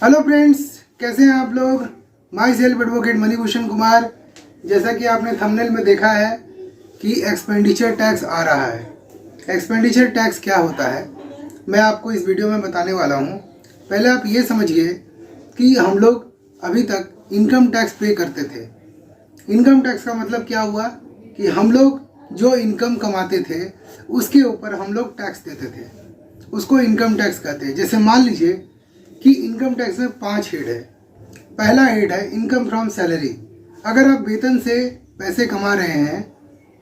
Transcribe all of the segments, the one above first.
Hello friends, कैसे हैं आप लोग। My self advocate Manibhushan Kumar. जैसा कि आपने थंबनेल में देखा है कि एक्सपेंडिचर टैक्स आ रहा है। एक्सपेंडिचर टैक्स क्या होता है मैं आपको इस वीडियो में बताने वाला हूं। पहले आप ये समझिए कि हम लोग अभी तक इनकम टैक्स पे करते थे। इनकम टैक्स का मतलब क्या हुआ कि हम लोग जो इनकम कमाते थे उसके ऊपर हम लोग टैक्स देते थे, उसको इनकम टैक्स कहते हैं। जैसे मान लीजिए कि इनकम टैक्स में 5 हेड है। पहला हेड है इनकम फ्रॉम सैलरी। अगर आप वेतन से पैसे कमा रहे हैं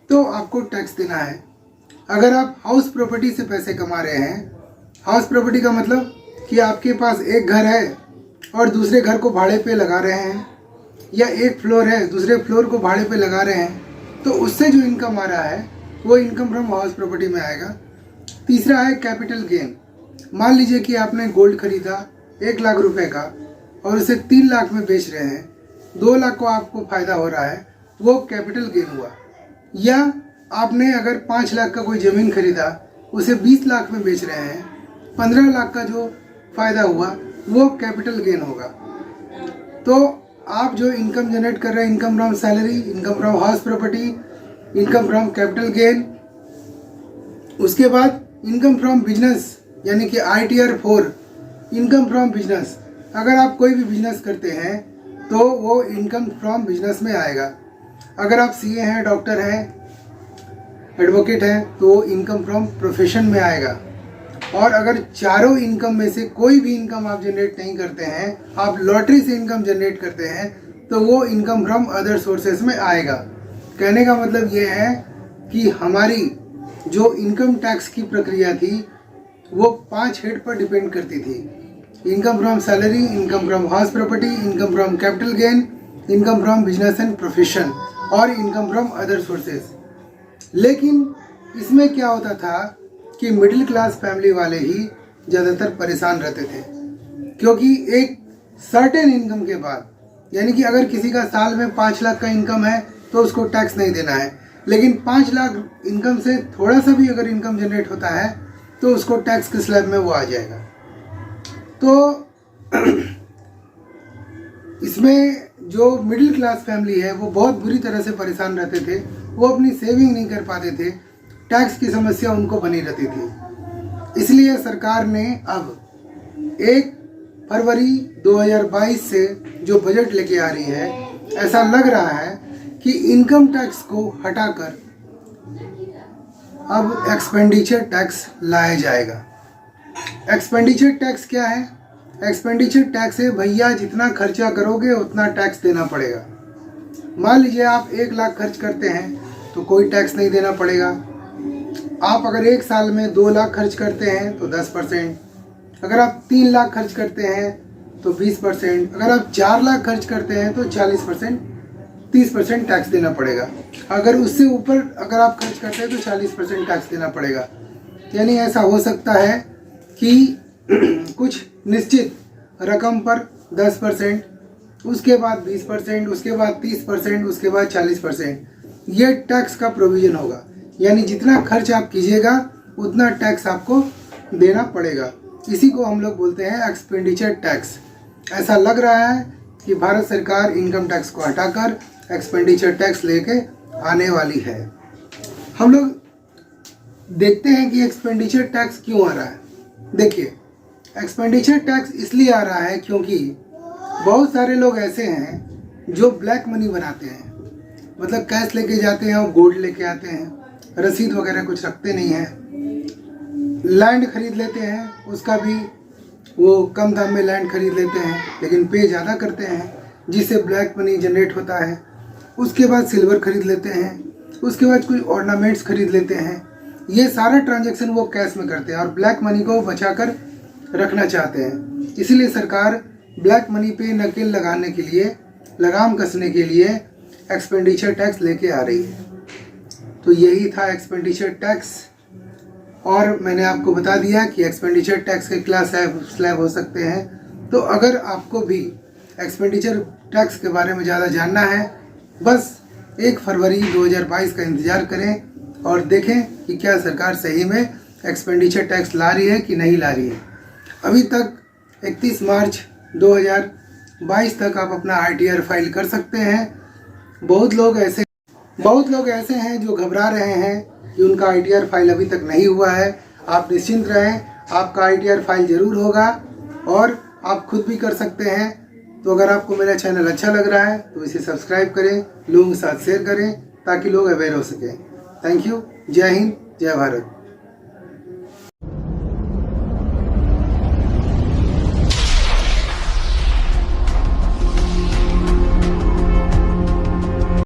तो आपको टैक्स देना है। अगर आप हाउस प्रॉपर्टी से पैसे कमा रहे हैं, हाउस प्रॉपर्टी का मतलब कि आपके पास एक घर है और दूसरे घर को भाड़े पे लगा रहे हैं, या एक फ्लोर है दूसरे फ्लोर को भाड़े पे लगा रहे हैं, तो उससे जो इनकम आ रहा है वो इनकम फ्रॉम हाउस प्रॉपर्टी में आएगा। तीसरा है कैपिटल गेन। मान लीजिए कि आपने गोल्ड खरीदा 1 लाख रुपए का और उसे 3 लाख में बेच रहे हैं, 2 लाख को आपको फायदा हो रहा है, वो कैपिटल गेन हुआ। या आपने अगर 5 लाख का कोई ज़मीन खरीदा, उसे 20 लाख में बेच रहे हैं, 15 लाख का जो फायदा हुआ वो कैपिटल गेन होगा। तो आप जो इनकम जनरेट कर रहे हैं, income from salary, income from house property, income from capital gain, उसके बाद इनकम फ्रॉम बिजनेस यानी कि ITR 4 इनकम फ्रॉम बिजनेस। अगर आप कोई भी बिजनेस करते हैं तो वो इनकम फ्रॉम बिजनेस में आएगा। अगर आप CA हैं, डॉक्टर हैं, एडवोकेट हैं, तो इनकम फ्रॉम प्रोफेशन में आएगा। और अगर चारों इनकम में से कोई भी इनकम आप जनरेट नहीं करते हैं, आप लॉटरी से इनकम जनरेट करते हैं, तो वो इनकम फ्रॉम अदर सोर्सेज में आएगा। कहने का मतलब ये है कि हमारी जो इनकम टैक्स की प्रक्रिया थी वो 5 हेड पर डिपेंड करती थी। Income from salary, income from house property, income from capital gain, income from business and profession और इनकम फ्रॉम अदर सोर्सेज। लेकिन इसमें क्या होता था कि मिडिल क्लास फैमिली वाले ही ज़्यादातर परेशान रहते थे, क्योंकि एक सर्टेन इनकम के बाद, यानी कि अगर किसी का साल में 5 लाख का इनकम है तो उसको टैक्स नहीं देना है, लेकिन 5 लाख इनकम से थोड़ा सा भी अगर इनकम जनरेट होता है तो उसको टैक्स के स्लैब में वो आ जाएगा। तो इसमें जो मिडिल क्लास फैमिली है वो बहुत बुरी तरह से परेशान रहते थे। वो अपनी सेविंग नहीं कर पाते थे, टैक्स की समस्या उनको बनी रहती थी। इसलिए सरकार ने अब 1 फरवरी 2022 से जो बजट लेके आ रही है, ऐसा लग रहा है कि इनकम टैक्स को हटाकर अब एक्सपेंडिचर टैक्स लाया जाएगा। एक्सपेंडिचर टैक्स क्या है? एक्सपेंडिचर टैक्स है भैया, जितना खर्चा करोगे उतना टैक्स देना पड़ेगा। मान लीजिए आप 1 लाख खर्च करते हैं तो कोई टैक्स नहीं देना पड़ेगा। आप अगर 1 साल में 2 लाख खर्च करते हैं तो 10%, अगर आप 3 लाख खर्च करते हैं तो 20%, अगर आप 4 लाख खर्च करते हैं तो 40%, 30% टैक्स देना पड़ेगा। अगर उससे ऊपर अगर आप खर्च करते हैं तो 40% टैक्स देना पड़ेगा। यानी ऐसा हो सकता है कि कुछ निश्चित रकम पर 10%, उसके बाद 20%, उसके बाद 30%, उसके बाद 40%, ये टैक्स का प्रोविज़न होगा। यानी जितना खर्च आप कीजिएगा उतना टैक्स आपको देना पड़ेगा। इसी को हम लोग बोलते हैं एक्सपेंडिचर टैक्स। ऐसा लग रहा है कि भारत सरकार इनकम टैक्स को हटाकर एक्सपेंडिचर टैक्स लेके आने वाली है। हम लोग देखते हैं कि एक्सपेंडिचर टैक्स क्यों आ रहा है। देखिए, एक्सपेंडिचर टैक्स इसलिए आ रहा है क्योंकि बहुत सारे लोग ऐसे हैं जो ब्लैक मनी बनाते हैं, मतलब कैश लेके जाते हैं और गोल्ड लेके आते हैं, रसीद वगैरह कुछ रखते नहीं हैं। लैंड खरीद लेते हैं, उसका भी वो कम दाम में लैंड खरीद लेते हैं लेकिन पे ज़्यादा करते हैं, जिससे ब्लैक मनी जनरेट होता है। उसके बाद सिल्वर खरीद लेते हैं, उसके बाद कोई ऑर्नामेंट्स खरीद लेते हैं। ये सारा ट्रांजैक्शन वो कैश में करते हैं और ब्लैक मनी को बचाकर रखना चाहते हैं। इसीलिए सरकार ब्लैक मनी पे नकेल लगाने के लिए, लगाम कसने के लिए एक्सपेंडिचर टैक्स लेके आ रही है। तो यही था एक्सपेंडिचर टैक्स। और मैंने आपको बता दिया कि एक्सपेंडिचर टैक्स के क्या स्लैब हो सकते हैं। तो अगर आपको भी एक्सपेंडिचर टैक्स के बारे में ज़्यादा जानना है, बस 1 फरवरी 2022 का इंतज़ार करें और देखें कि क्या सरकार सही में एक्सपेंडिचर टैक्स ला रही है कि नहीं ला रही है। अभी तक 31 मार्च 2022 तक आप अपना ITR फाइल कर सकते हैं। बहुत लोग ऐसे हैं जो घबरा रहे हैं कि उनका ITR फाइल अभी तक नहीं हुआ है। आप निश्चिंत रहें, आपका ITR फाइल ज़रूर होगा और आप खुद भी कर सकते हैं। तो अगर आपको मेरा चैनल अच्छा लग रहा है तो इसे सब्सक्राइब करें, लोगों के साथ शेयर करें ताकि लोग अवेयर हो सकें। Thank you. जय हिंद, जय भारत।